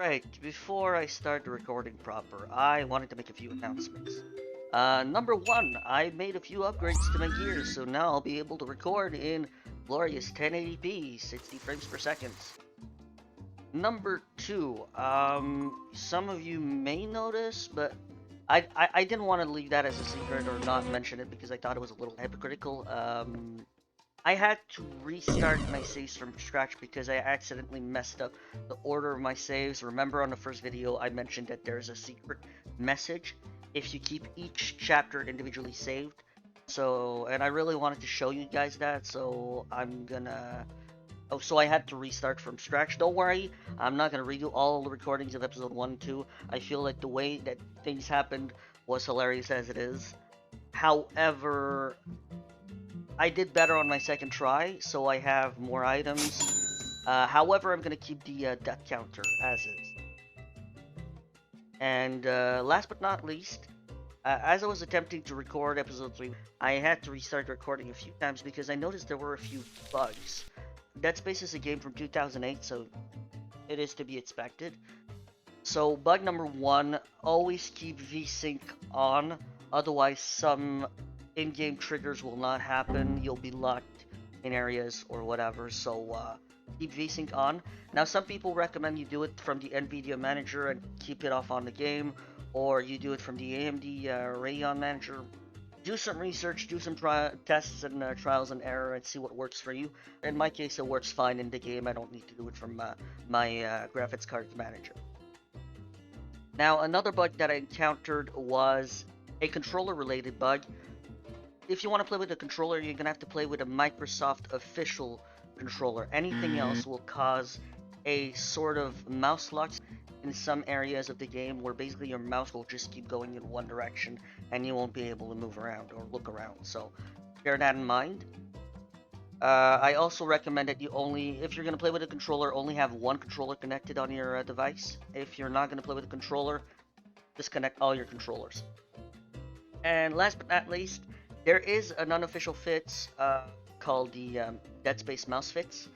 Alright, before I start the recording proper, I wanted to make a few announcements. Number one, I made a few upgrades to my gear, so now I'll be able to record in glorious 1080p, 60 frames per second. Number two, some of you may notice, but I didn't want to leave that as a secret or not mention it because I thought it was a little hypocritical. I had to restart my saves from scratch because I accidentally messed up the order of my saves. Remember on the first video I mentioned that there's a secret message if you keep each chapter individually saved. So, and I really wanted to show you guys that, so I'm gonna... Oh, so I had to restart from scratch. Don't worry, I'm not gonna redo all the recordings of episode 1 and 2. I feel like the way that things happened was hilarious as it is. However, I did better on my second try, so I have more items. However, I'm going to keep the death counter as is. And last but not least, as I was attempting to record episode 3, I had to restart recording a few times because I noticed there were a few bugs. Dead Space is a game from 2008, so it is to be expected. So bug number 1, always keep VSync on, otherwise some in-game triggers will not happen. You'll be locked in areas or whatever, so keep VSync on. Now some people recommend you do it from the NVIDIA manager and keep it off on the game, or you do it from the AMD Radeon manager. Do some research, do some tests and trials and error and see what works for you. In my case it works fine in the game. I don't need to do it from my graphics card manager. Now another bug that I encountered was a controller related bug. If you want to play with a controller, you're going to have to play with a Microsoft official controller. Anything else will cause a sort of mouse lock in some areas of the game where basically your mouse will just keep going in one direction and you won't be able to move around or look around. So bear that in mind. I also recommend that you if you're going to play with a controller, only have one controller connected on your device. If you're not going to play with a controller, disconnect all your controllers. And last but not least, there is an unofficial fix called the Dead Space mouse fix.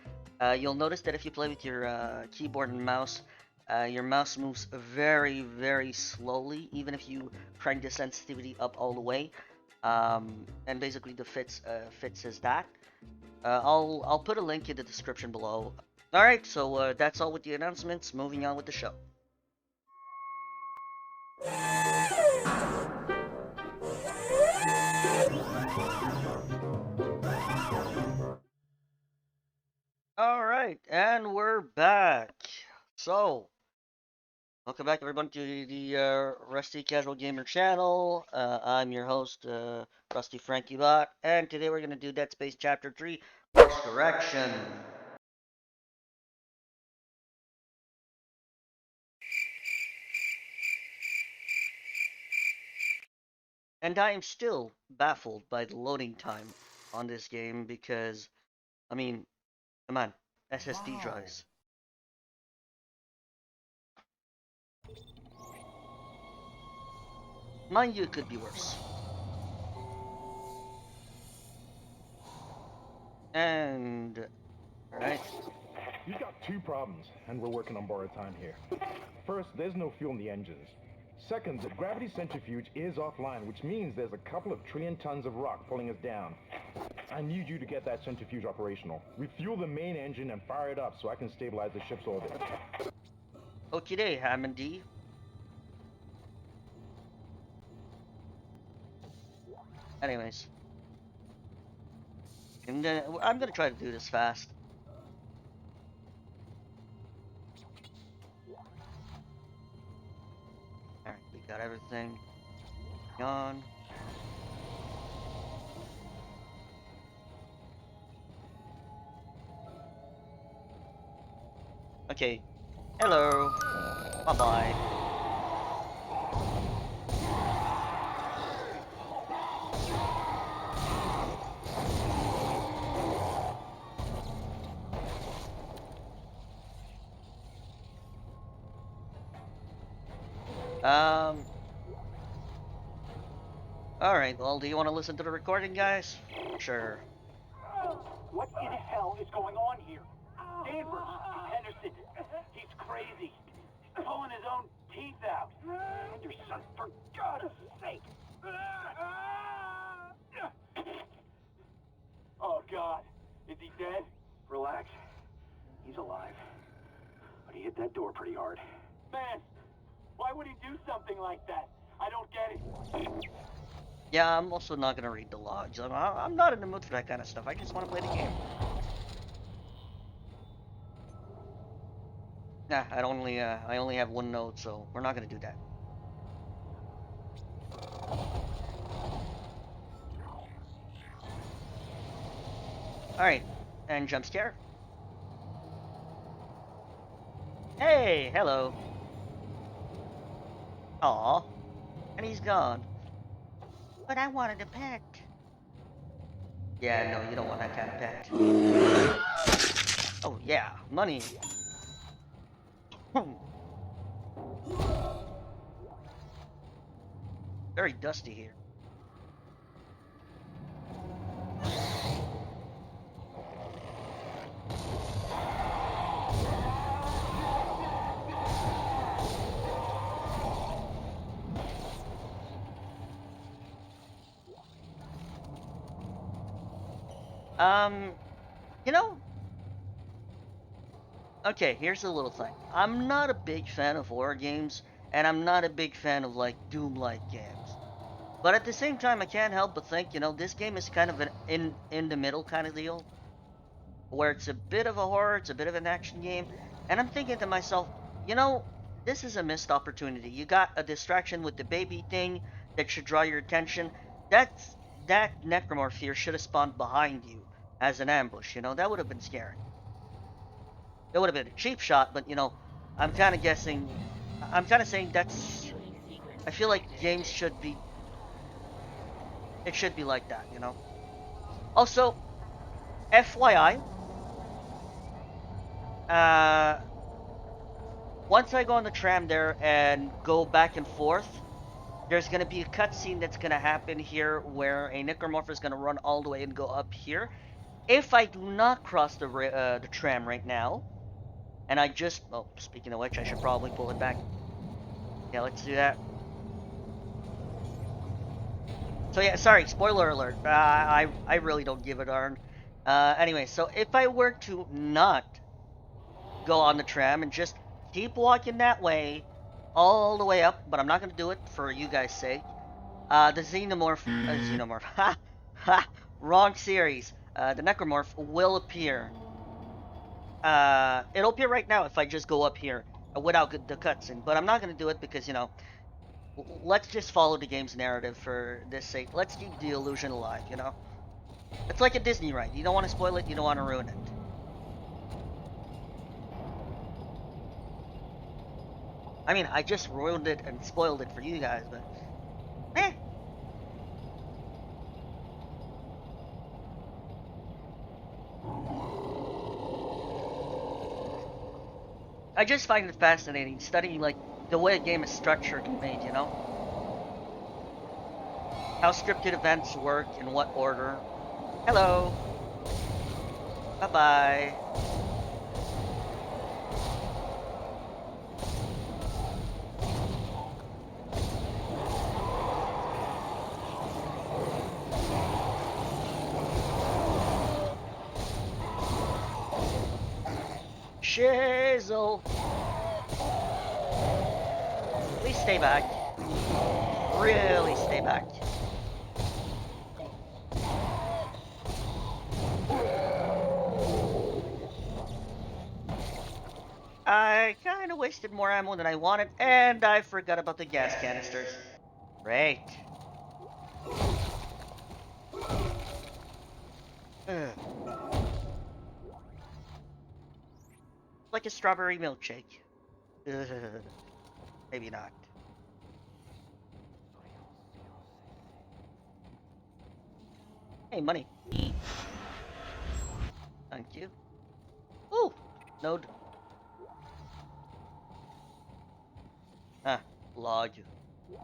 You'll notice that if you play with your keyboard and mouse, your mouse moves very, very slowly, even if you crank the sensitivity up all the way. And basically the fix is that. I'll put a link in the description below. Alright, so that's all with the announcements. Moving on with the show. Alright, and we're back. So, welcome back everyone to the Rusty Casual Gamer channel. I'm your host, Rusty Frankie Bot, and today we're going to do Dead Space Chapter 3, Course Correction. And I am still baffled by the loading time on this game because, I mean, come on, SSD drives. Mind you, it could be worse. And, alright. You've got two problems, and we're working on borrowed time here. First, there's no fuel in the engines. Second, the gravity centrifuge is offline, which means there's a couple of trillion tons of rock pulling us down. I need you to get that centrifuge operational. Refuel the main engine and fire it up so I can stabilize the ship's orbit. Okay, Hammond. Anyways. And I'm gonna try to do this fast. Alright, we got everything on. Okay. Hello. Bye-bye. Alright, well, do you want to listen to the recording, guys? Sure. What in hell is going on here? Danvers, Henderson, he's crazy. teeth out. Anderson, for God's sake. Oh, God. Is he dead? Relax. He's alive. But he hit that door pretty hard. Man, why would he do something like that? I don't get it. Yeah, I'm also not gonna read the logs. I'm not in the mood for that kind of stuff. I just want to play the game. Nah, I only have one note, so we're not gonna do that. All right, and jump scare. Hey, hello. Aw, and he's gone. But I wanted a pet. Yeah, no, you don't want that kind of pet. Oh yeah, money. Very dusty here. Um, you know, okay, here's a little thing. I'm not a big fan of horror games, and I'm not a big fan of like Doom-like games. But at the same time, I can't help but think, this game is kind of an in the middle kind of deal, where it's a bit of a horror, it's a bit of an action game, and I'm thinking to myself, you know, this is a missed opportunity. You got a distraction with the baby thing that should draw your attention. That's that necromorph here should have spawned behind you as an ambush. That would have been scary. It would have been a cheap shot, but I'm kind of guessing. I'm kind of saying that's. I feel like games should be. It should be like that. Also, FYI, uh, once I go on the tram there and go back and forth, there's gonna be a cutscene that's gonna happen here where a necromorph is gonna run all the way and go up here. If I do not cross the tram right now, and I just, well, speaking of which, I should probably pull it back. Yeah, let's do that. So yeah, sorry, spoiler alert. I really don't give a darn. Anyway, so if I were to not go on the tram and just keep walking that way, all the way up, but I'm not gonna do it for you guys' sake. The xenomorph, ha, ha, wrong series. The necromorph will appear. It'll appear right now if I just go up here without the cutscene, but I'm not gonna do it because let's just follow the game's narrative for this sake. Let's keep the illusion alive. It's like a Disney ride. You don't want to spoil it, you don't want to ruin it. I mean, I just ruined it and spoiled it for you guys, but eh. I just find it fascinating studying like the way a game is structured and made. How scripted events work, in what order. Hello. Bye-bye. Shizzle. Please stay back. Really stay back. I kind of wasted more ammo than I wanted, and I forgot about the gas canisters. Great. Ugh. Like a strawberry milkshake. Ugh. Maybe not. Hey, money. Thank you. Ooh, node. Ah, log. Never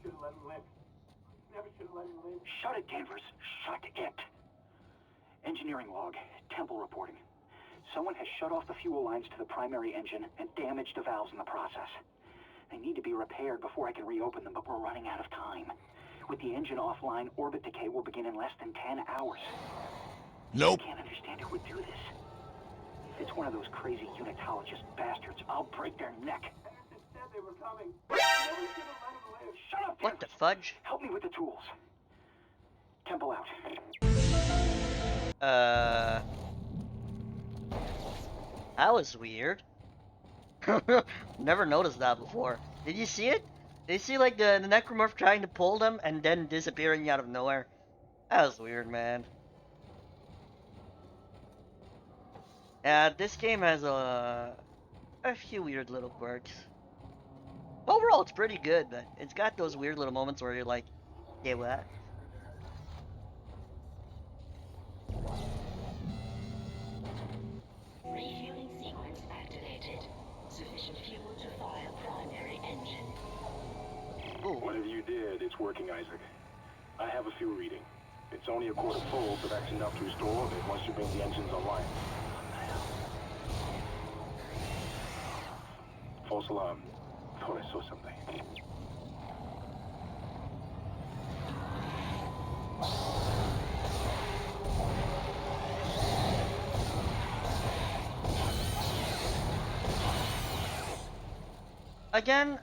should have let him live. Never should have let him live. Shut it, Danvers. Shut it. Engineering log. Temple reporting. Someone has shut off the fuel lines to the primary engine and damaged the valves in the process. They need to be repaired before I can reopen them, but we're running out of time. With the engine offline, orbit decay will begin in less than 10 hours. Nope. I can't understand who would do this. If it's one of those crazy unitologist bastards, I'll break their neck. Anderson said they were coming. No one's gonna let them live. Shut up, What the Tempest. fudge? Help me with the tools. Temple out. That was weird. Never noticed that before. Did you see it? Did you see like the necromorph trying to pull them and then disappearing out of nowhere? That was weird, man. This game has a few weird little quirks. Overall, it's pretty good, but it's got those weird little moments where you're like, yeah, what? Refueling sequence activated. Sufficient fuel to fire primary engine. Ooh. Whatever you did, it's working, Isaac. I have a fuel reading. It's only a quarter full, but that's enough to restore it once you bring the engines online. False alarm. Thought I saw something. Again,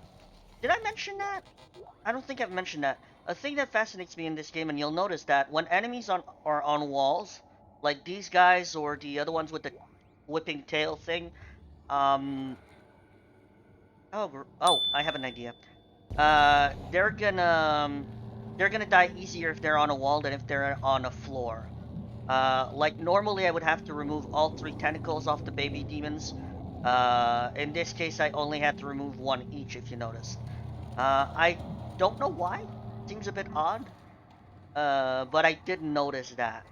did I mention that? I don't think I've mentioned that. A thing that fascinates me in this game, and you'll notice that when enemies are on walls, like these guys or the other ones with the whipping tail thing, oh, I have an idea. They're gonna die easier if they're on a wall than if they're on a floor. Like normally I would have to remove all 3 tentacles off the baby demons. In this case I only had to remove 1 each, if you notice. I don't know why. Seems a bit odd. But I did notice that.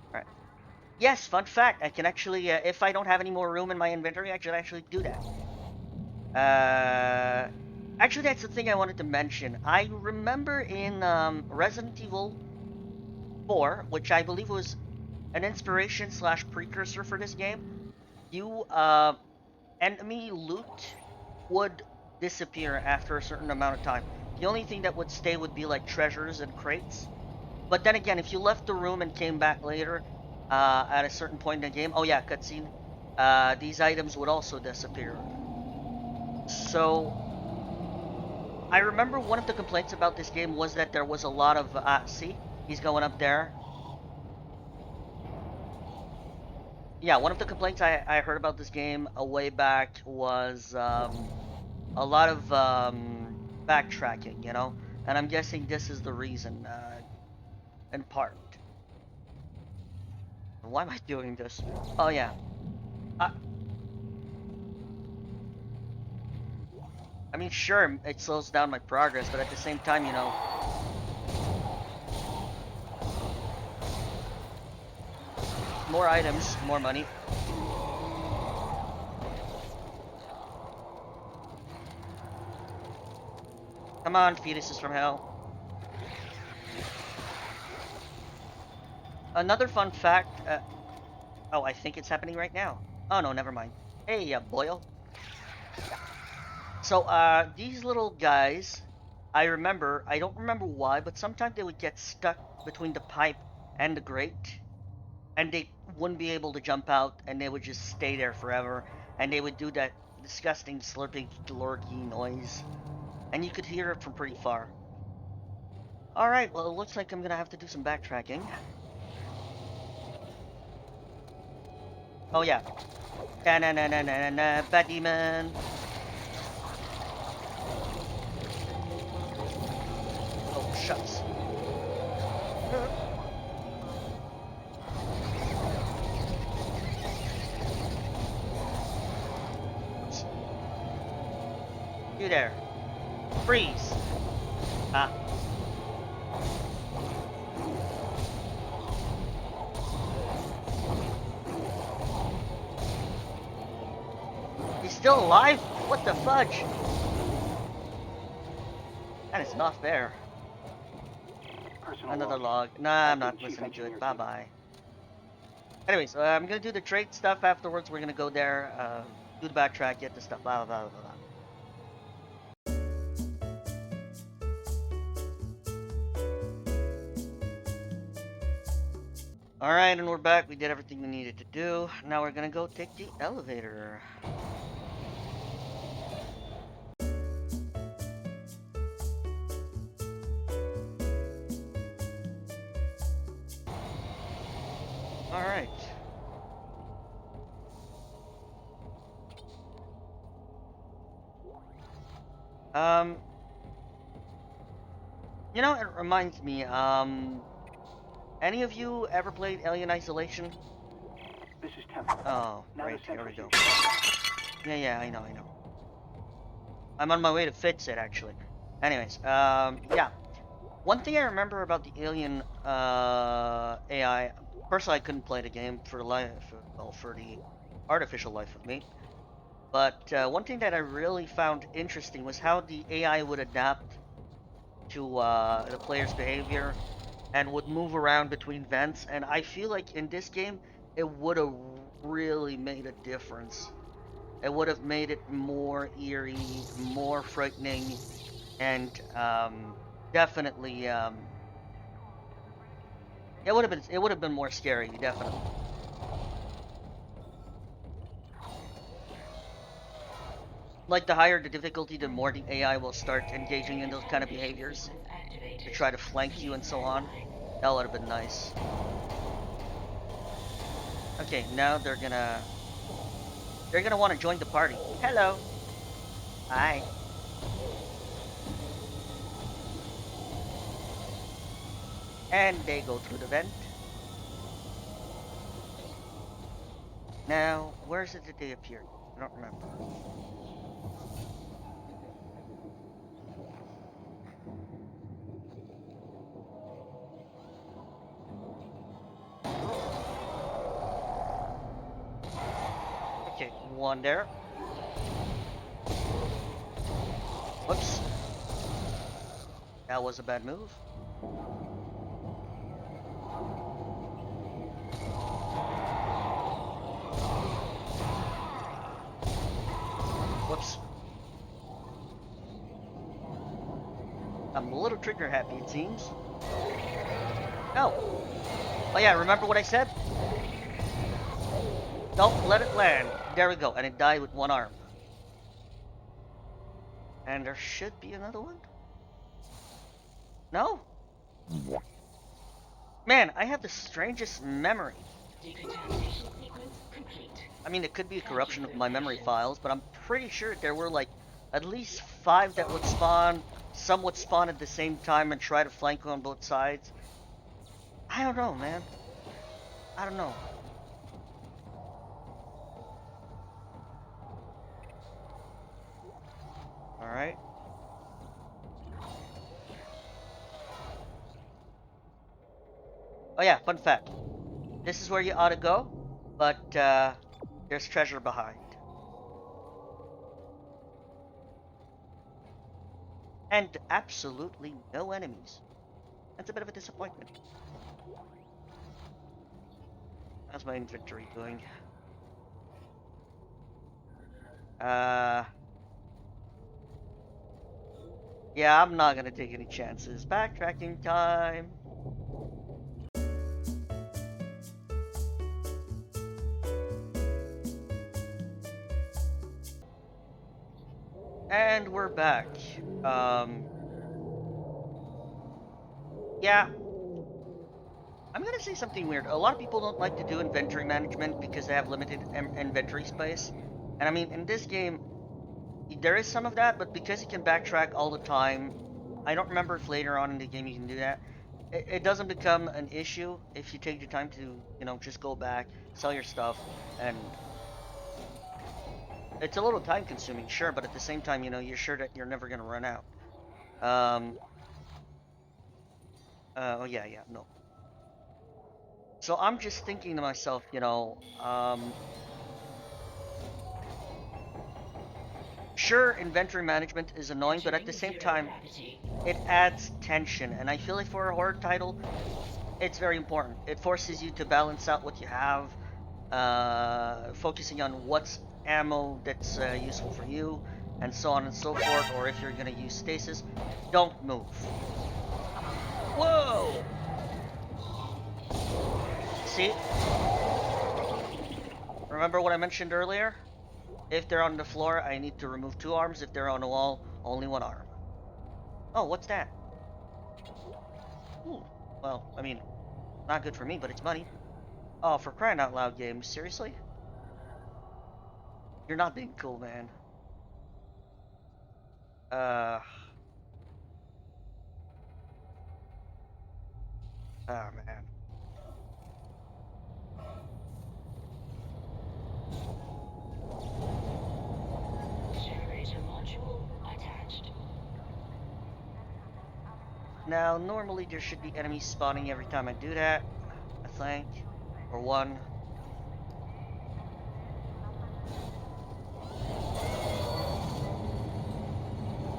Alright. Yes, fun fact. I can actually, if I don't have any more room in my inventory, I should actually do that. Actually, that's the thing I wanted to mention. I remember in Resident Evil 4, which I believe was an inspiration slash precursor for this game, you enemy loot would disappear after a certain amount of time. The only thing that would stay would be like treasures and crates. But then again, if you left the room and came back later at a certain point in the game, oh yeah, cutscene, these items would also disappear. So I remember one of the complaints about this game was that there was a lot of see, he's going up there. Yeah, one of the complaints I heard about this game a way back was a lot of backtracking, you know? And I'm guessing this is the reason, in part. Why am I doing this? Oh yeah. I mean, sure, it slows down my progress, but at the same time, you know... More items, more money. Come on, fetuses from hell. Another fun fact, oh, I think it's happening right now. Oh no, never mind. Hey, Boyle. So, these little guys, I don't remember why, but sometimes they would get stuck between the pipe and the grate, and they wouldn't be able to jump out, and they would just stay there forever, and they would do that disgusting slurping glorgy noise, and you could hear it from pretty far. Alright, well, it looks like I'm gonna have to do some backtracking. Oh yeah. Na-na-na-na-na-na, bad demon. Oh, shucks. Oops. You there. Freeze. Ah. He's still alive? What the fudge? That is not fair. Another log. Nah, I'm not listening to it. Bye-bye. Anyways, I'm gonna do the trade stuff afterwards. We're gonna go there, do the backtrack, get the stuff, blah, blah, blah, blah, blah. Alright, and we're back. We did everything we needed to do. Now we're gonna go take the elevator. Alright. You know, it reminds me, any of you ever played Alien Isolation? This is Temple. Oh, Now great, the here we go. centrifuge. Yeah, I know. I'm on my way to fix it, actually. Anyways, yeah. One thing I remember about the Alien, AI, personally I couldn't play the game for the life, well, for the artificial life of me. But, one thing that I really found interesting was how the AI would adapt to, the player's behavior and would move around between vents, and I feel like in this game it would have really made a difference. It would have made it more eerie, more frightening, and definitely it would have been more scary, definitely. Like the higher the difficulty, the more the AI will start engaging in those kind of behaviors to try to flank you and so on. That would have been nice. Okay, now they're gonna want to join the party. Hello. Hi. And they go through the vent. Now, where is it that they appeared? I don't remember. Okay, one there. Whoops. That was a bad move. Whoops. I'm a little trigger happy, it seems. Oh. Oh yeah, remember what I said? Don't let it land. There we go, and it died with one arm. And there should be another one? No? Man, I have the strangest memory. Decontamination sequence complete. I mean, it could be a corruption of my memory files, but I'm pretty sure there were like at least 5 that would spawn. Some would spawn at the same time and try to flank on both sides. I don't know, man. I don't know. Alright. Oh yeah, fun fact. This is where you ought to go, but there's treasure behind. And absolutely no enemies. That's a bit of a disappointment. How's my inventory doing? Yeah, I'm not gonna take any chances. Backtracking time. And we're back. Yeah. I'm gonna say something weird. A lot of people don't like to do inventory management because they have limited inventory space. And I mean, in this game, there is some of that, but because you can backtrack all the time, I don't remember if later on in the game you can do that. It doesn't become an issue if you take the time to, you know, just go back, sell your stuff, and it's a little time consuming, sure, but at the same time, you know, you're sure that you're never gonna run out. Oh yeah, no. So I'm just thinking to myself, you know, sure, inventory management is annoying, but at the same time, it adds tension, and I feel like for a horror title, it's very important. It forces you to balance out what you have, focusing on what's ammo that's useful for you, and so on and so forth, or if you're gonna use stasis, don't move. Whoa! See? Remember what I mentioned earlier? If they're on the floor, I need to remove 2 arms. If they're on the wall, only 1 arm. Oh, what's that? Ooh. Well, I mean, not good for me, but it's money. Oh, for crying out loud, game. Seriously? You're not being cool, man. Oh, man. Generator module attached. Now, normally there should be enemies spawning every time I do that, I think. Or 1.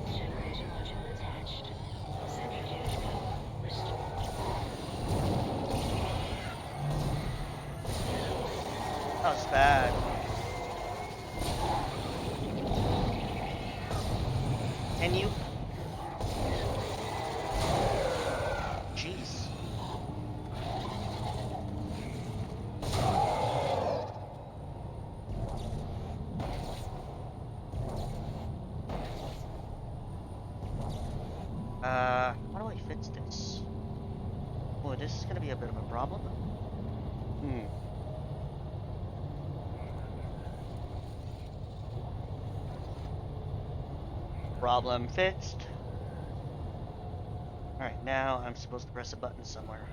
Generator module attached. Centrifuge power restored. That was bad. Can you? Jeez. How do I fix this? Oh, this is gonna be a bit of a problem. Problem fixed. Alright, now I'm supposed to press a button somewhere.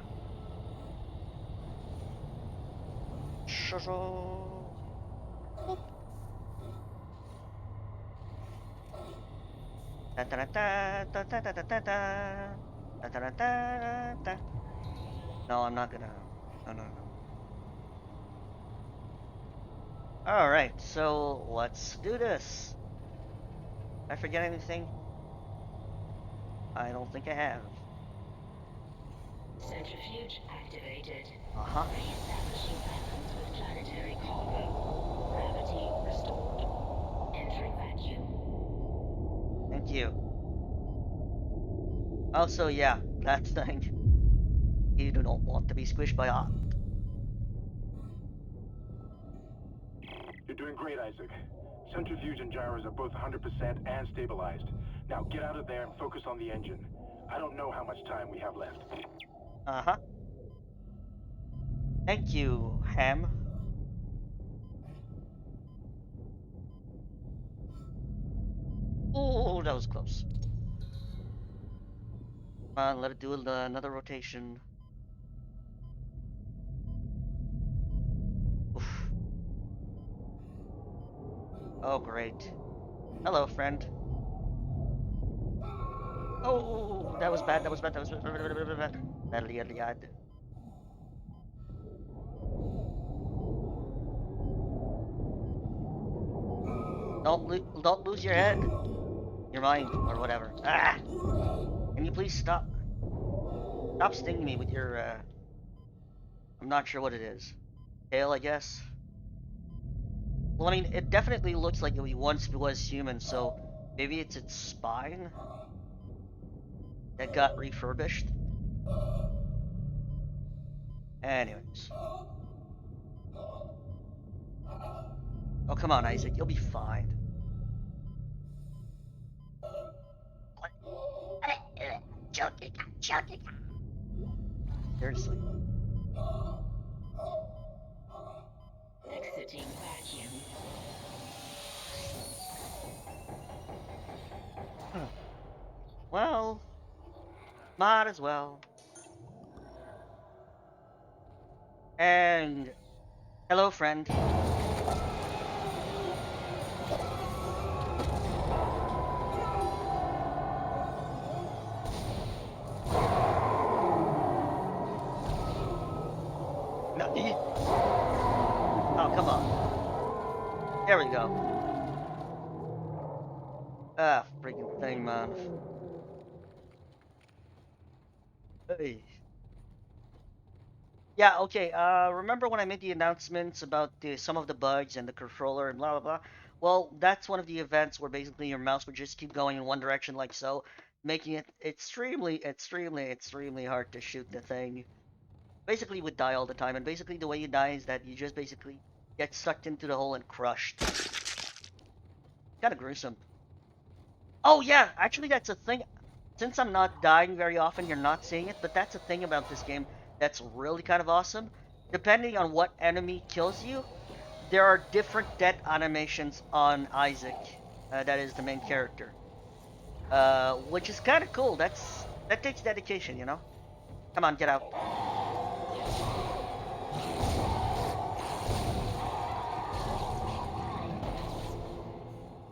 Boop. Da da da da da da da da da da da da da da. No, I'm not gonna. No, no, no. Alright, so let's do this. Did I forget anything? I don't think I have. Centrifuge activated. Uh-huh. Re-establishing balance with planetary cargo. Gravity restored. Entering vacuum. Thank you. Also, yeah, that thing. You do not want to be squished by art. You're doing great, Isaac. Centrifuge and gyros are both 100% and stabilized. Now get out of there and focus on the engine. I don't know how much time we have left. Uh-huh. Thank you, Ham. Oh, that was close. Come on, let it do another rotation. Oof. Oh, great. Hello, friend. Oh, that was bad, that was bad, that was bad. Badly, badly, bad. Don't lose your head. Your mind, or whatever. Ah! Can you please stop? Stop stinging me with your, I'm not sure what it is. Tail, I guess? Well, I mean, it definitely looks like it once was human, so maybe it's its spine that got refurbished. Anyways. Oh, come on, Isaac. You'll be fine. Seriously. Exiting vacuum. Well, might as well. And hello, friend. Nutty. Oh, come on. There we go. Ah, freaking thing, man. Hey. Yeah, okay. Remember when I made the announcements about some of the bugs and the controller and blah blah blah? Well, that's one of the events where basically your mouse would just keep going in one direction like so, making it extremely hard to shoot the thing. Basically, you would die all the time, and basically the way you die is that you just basically get sucked into the hole and crushed. Kind of gruesome. Oh yeah, actually that's a thing. Since I'm not dying very often, you're not seeing it, but that's a thing about this game that's really kind of awesome. Depending on what enemy kills you, there are different death animations on Isaac, that is the main character, which is kind of cool. That takes dedication, you know. Come on, get out.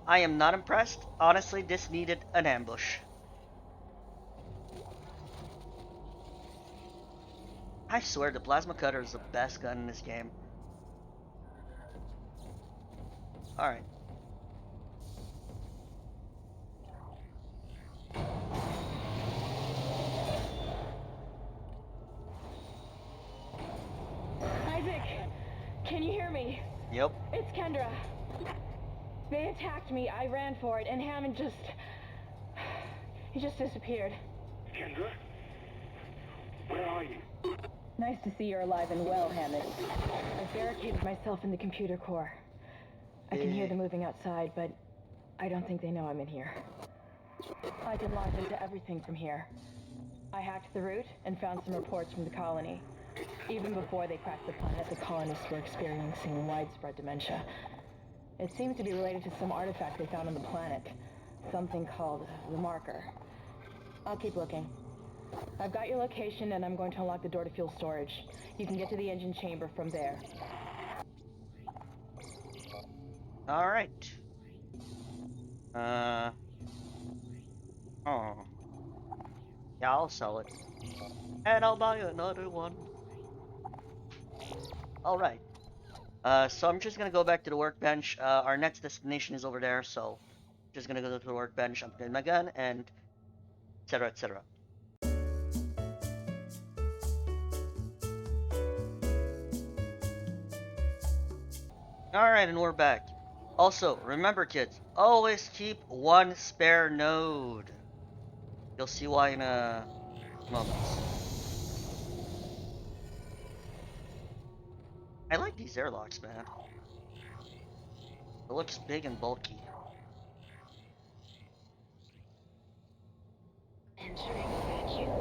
I am not impressed. Honestly, this needed an ambush. I swear, the plasma cutter is the best gun in this game. All right. Isaac, can you hear me? Yep. It's Kendra. They attacked me, I ran for it, and Hammond just... he just disappeared. Kendra? Where are you? Nice to see you're alive and well, Hammond. I've barricaded myself in the computer core. I can hear them moving outside, but I don't think they know I'm in here. I can log into everything from here. I hacked the route and found some reports from the colony. Even before they cracked the planet, the colonists were experiencing widespread dementia. It seems to be related to some artifact they found on the planet. Something called the Marker. I'll keep looking. I've got your location and I'm going to unlock the door to fuel storage. You can get to the engine chamber from there. Alright. Oh. Yeah, I'll sell it. And I'll buy another one. Alright. So I'm just gonna go back to the workbench. Our next destination is over there, so just gonna go to the workbench, upgrade my gun, and etc. etc. Alright, and we're back. Also, remember kids, always keep one spare node. You'll see why in a moment. I like these airlocks, man. It looks big and bulky. Entering vacuum.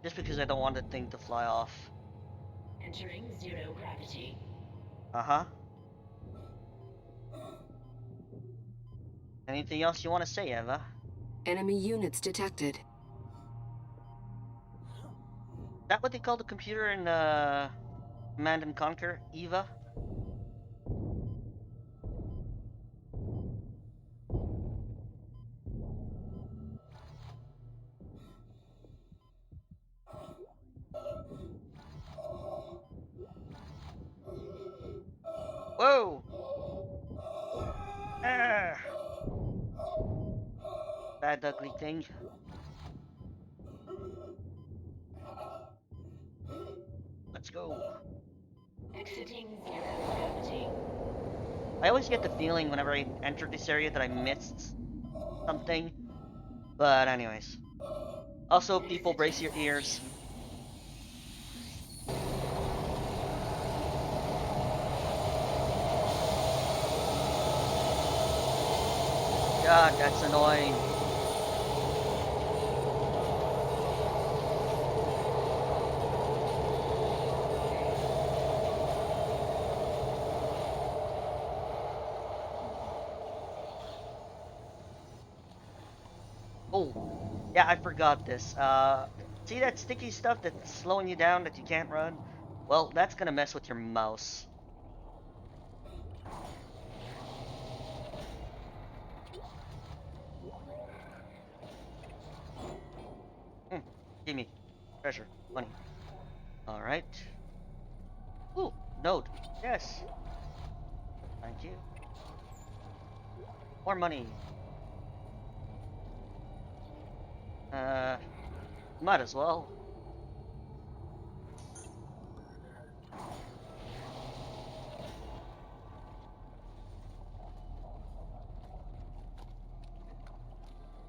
Just because I don't want the thing to fly off. Entering zero gravity. Uh-huh. Anything else you want to say, Eva? Enemy units detected. Is that what they call the computer in Command and Conquer? Eva? Whoa! Ah! Bad ugly thing. Let's go. Exiting zero gravity. I always get the feeling whenever I enter this area that I missed something. But anyways. Also, people brace your ears. God, that's annoying. Oh, yeah, I forgot this. See that sticky stuff that's slowing you down that you can't run? Well, that's gonna mess with your mouse. Gimme. Treasure. Money. Alright. Ooh, node. Yes. you. More money. Might as well.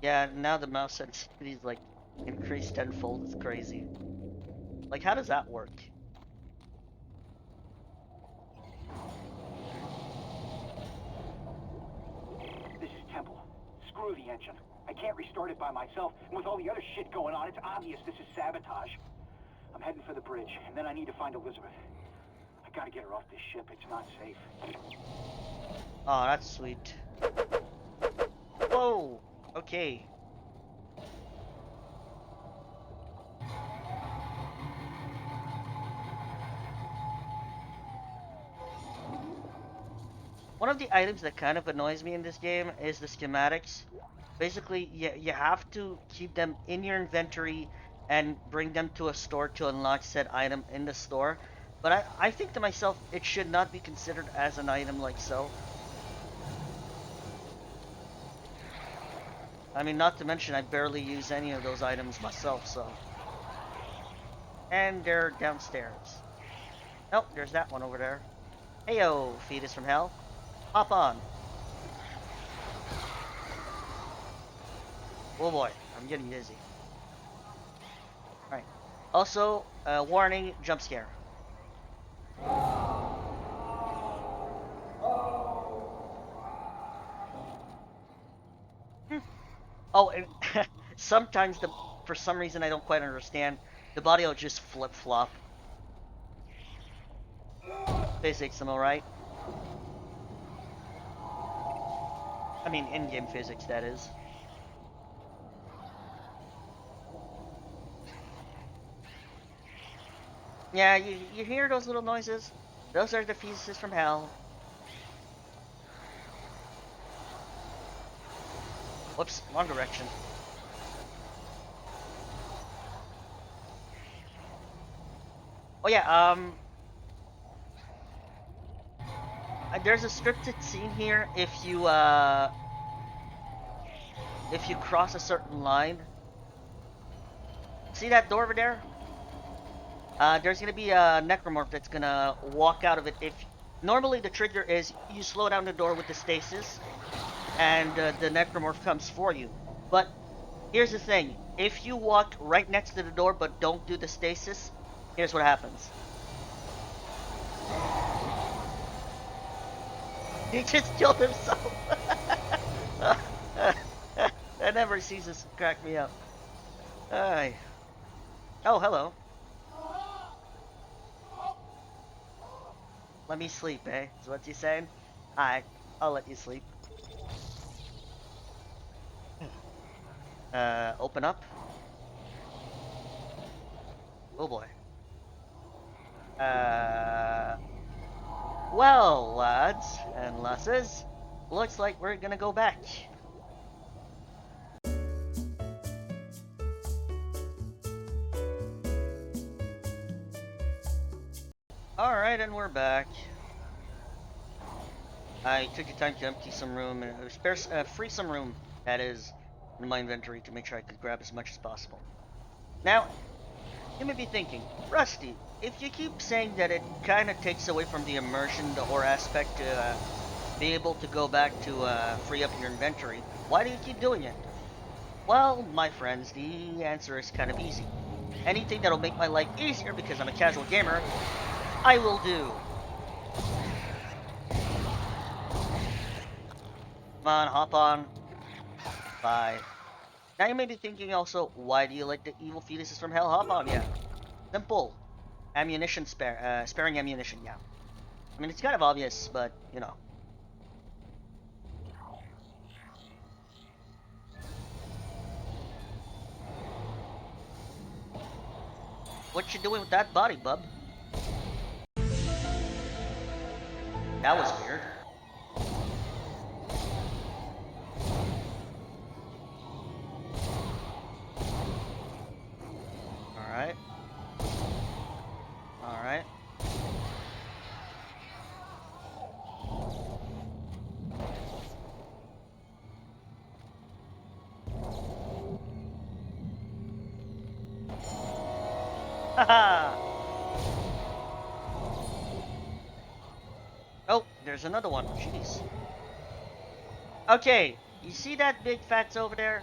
Yeah, now the mouse sensitivity's like increased tenfold. It's crazy. Like, how does that work? This is Temple. Screw the engine. I can't restart it by myself, and with all the other shit going on, it's obvious this is sabotage. I'm heading for the bridge, and then I need to find Elizabeth. I gotta get her off this ship. It's not safe. Oh, that's sweet. Whoa! Okay. One of the items that kind of annoys me in this game is the schematics. Basically, you have to keep them in your inventory and bring them to a store to unlock said item in the store. But I think to myself, it should not be considered as an item like so. I mean, not to mention, I barely use any of those items myself, so. And they're downstairs. Nope, there's that one over there. Heyo, fetus from hell. Hop on. Oh boy, I'm getting dizzy. Alright. Also, warning, jump scare. Oh, and sometimes for some reason I don't quite understand, the body will just flip-flop. Physics, am I right? I mean, in-game physics, that is. Yeah, you hear those little noises? Those are the fetuses from hell. Whoops, wrong direction. Oh yeah, there's a scripted scene here if you cross a certain line. See that door over there? There's gonna be a necromorph that's gonna walk out of it. If normally the trigger is you slow down the door with the stasis, and the necromorph comes for you. But here's the thing: if you walk right next to the door but don't do the stasis, here's what happens. He just killed himself. That never ceases to crack me up. Aye. Oh, hello. Let me sleep, eh? Is what you saying? Alright, I'll let you sleep. Open up. Oh boy. Well, lads and lasses, looks like we're gonna go back. Alright, and we're back. I took the time to empty some room, free some room, that is, in my inventory to make sure I could grab as much as possible. Now, you may be thinking, Rusty, if you keep saying that it kind of takes away from the immersion, the horror aspect, to be able to go back to free up your inventory, why do you keep doing it? Well, my friends, the answer is kind of easy. Anything that'll make my life easier because I'm a casual gamer, I will do. Come on, hop on. Bye. Now you may be thinking also, why do you like the evil fetuses from hell? Hop on, yeah. Simple. Ammunition sparing ammunition, yeah. I mean, it's kind of obvious, but, you know. What you doing with that body, bub? That was weird. Alright. Alright. Haha! Oh, there's another one. Jeez. Okay, you see that big fat's over there?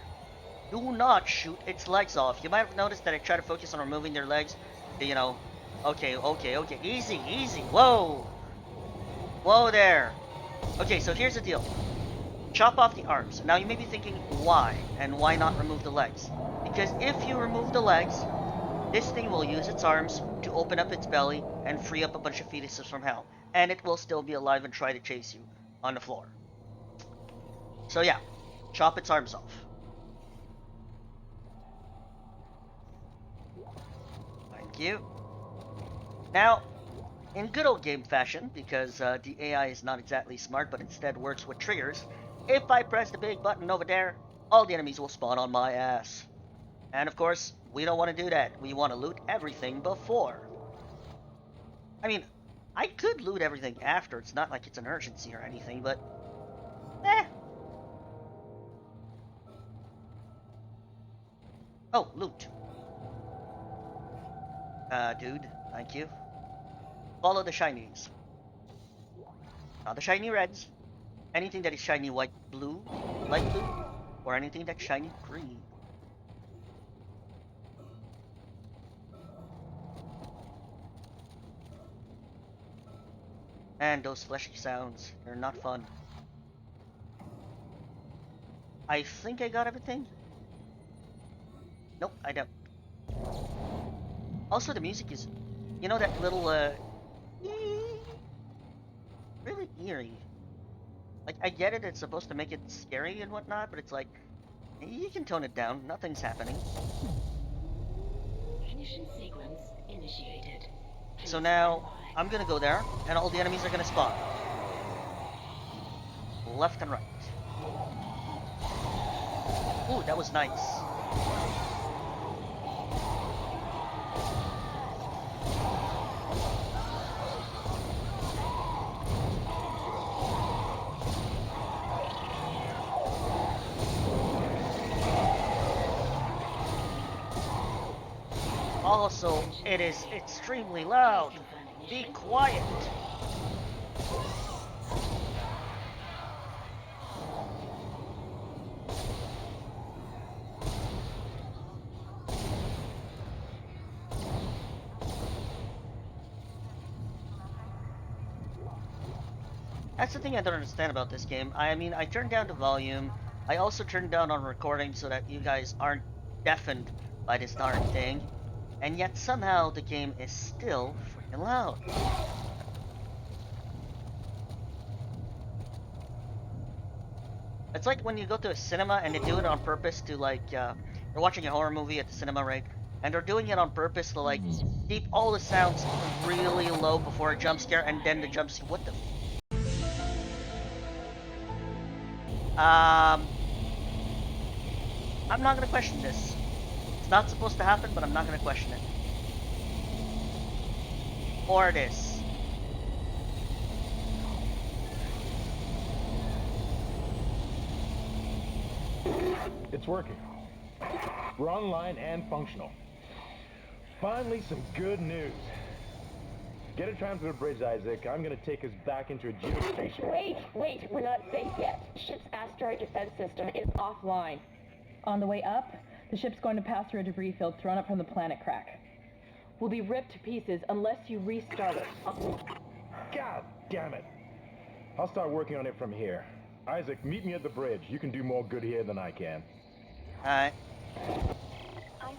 Do not shoot its legs off. You might have noticed that I try to focus on removing their legs. You know. Okay, okay, okay. Easy, easy. Whoa! Whoa there. Okay, so here's the deal. Chop off the arms. Now you may be thinking, why? And why not remove the legs? Because if you remove the legs, this thing will use its arms to open up its belly and free up a bunch of fetuses from hell. And it will still be alive and try to chase you on the floor. So yeah, chop its arms off. Thank you. Now, in good old game fashion, because the AI is not exactly smart but instead works with triggers, if I press the big button over there, all the enemies will spawn on my ass. And of course, we don't want to do that. We want to loot everything before. I mean, I could loot everything after. It's not like it's an urgency or anything, but... eh. Oh, loot. Dude, thank you. Follow the shinies. Not the shiny reds. Anything that is shiny white blue, light blue, or anything that's shiny green. And those fleshy sounds, they're not fun. I think I got everything. Nope, I don't. Also, the music is, you know, that little, really eerie. Like, I get it, it's supposed to make it scary and whatnot, but it's like, you can tone it down, nothing's happening. Ignition sequence initiated. So now, I'm gonna go there, and all the enemies are gonna spawn. Left and right. Ooh, that was nice. Also, it is extremely loud. Be quiet. That's the thing I don't understand about this game. I mean, I turned down the volume. I also turned down on recording so that you guys aren't deafened by this darn thing. And yet somehow the game is still freaking loud. It's like when you go to a cinema and they do it on purpose to like, you're watching a horror movie at the cinema, right? And they're doing it on purpose to like keep all the sounds really low before a jump scare, and then the jump scare. What the? I'm not gonna question this. It's not supposed to happen, but I'm not gonna question it. Or this. It's working. We're online and functional. Finally, some good news. Get a tram to the bridge, Isaac. I'm gonna take us back into a geostation. Wait, we're not safe yet. Ship's asteroid defense system is offline. On the way up, the ship's going to pass through a debris field thrown up from the planet crack. We'll be ripped to pieces unless you restart it. God damn it. I'll start working on it from here. Isaac, meet me at the bridge. You can do more good here than I can. Alright. Isaac,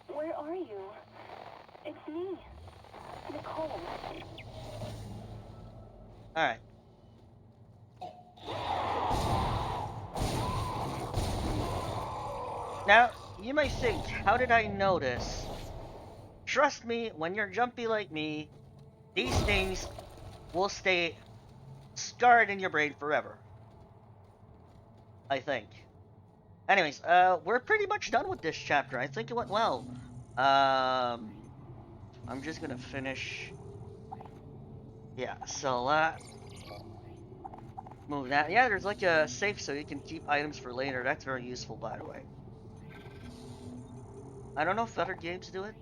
where are you? It's me, Nicole. Alright. Now, you might think, how did I know this? Trust me, when you're jumpy like me, these things will stay scarred in your brain forever. I think. Anyways, we're pretty much done with this chapter. I think it went well. I'm just gonna finish. Yeah, so, move that. Yeah, there's like a safe so you can keep items for later. That's very useful, by the way. I don't know if other games do it.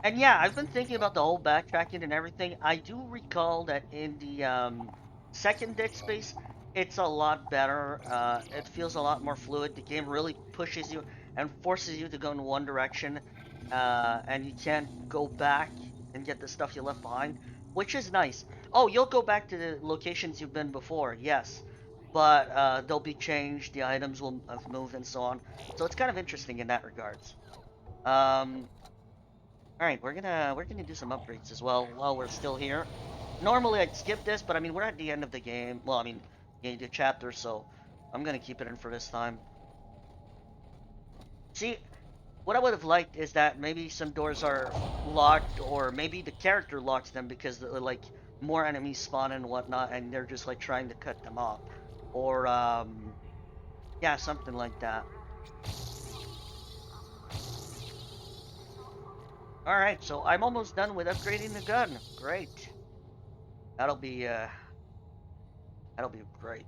And yeah, I've been thinking about the whole backtracking and everything. I do recall that in the second Dead Space, it's a lot better. It feels a lot more fluid. The game really pushes you and forces you to go in one direction, and you can't go back and get the stuff you left behind, which is nice. Oh, you'll go back to the locations you've been before, yes, but they'll be changed. The items will have moved and so on. So it's kind of interesting in that regards. Um, all right, we're gonna do some upgrades as well while we're still here. Normally I'd skip this, but I mean we're at the end of the game. Well, I mean the chapter, so I'm gonna keep it in for this time. See, what I would have liked is that maybe some doors are locked, or maybe the character locks them because like more enemies spawn and whatnot, and they're just like trying to cut them off, or yeah, something like that. All right, so I'm almost done with upgrading the gun. Great. That'll be uh, that'll be great.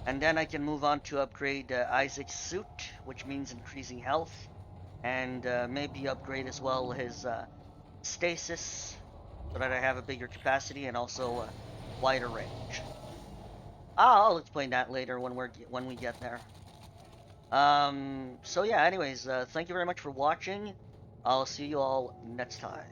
And then I can move on to upgrade Isaac's suit, which means increasing health, and maybe upgrade as well his stasis, so that I have a bigger capacity and also wider range. I'll explain that later when we get there. So yeah. Anyways, thank you very much for watching. I'll see you all next time.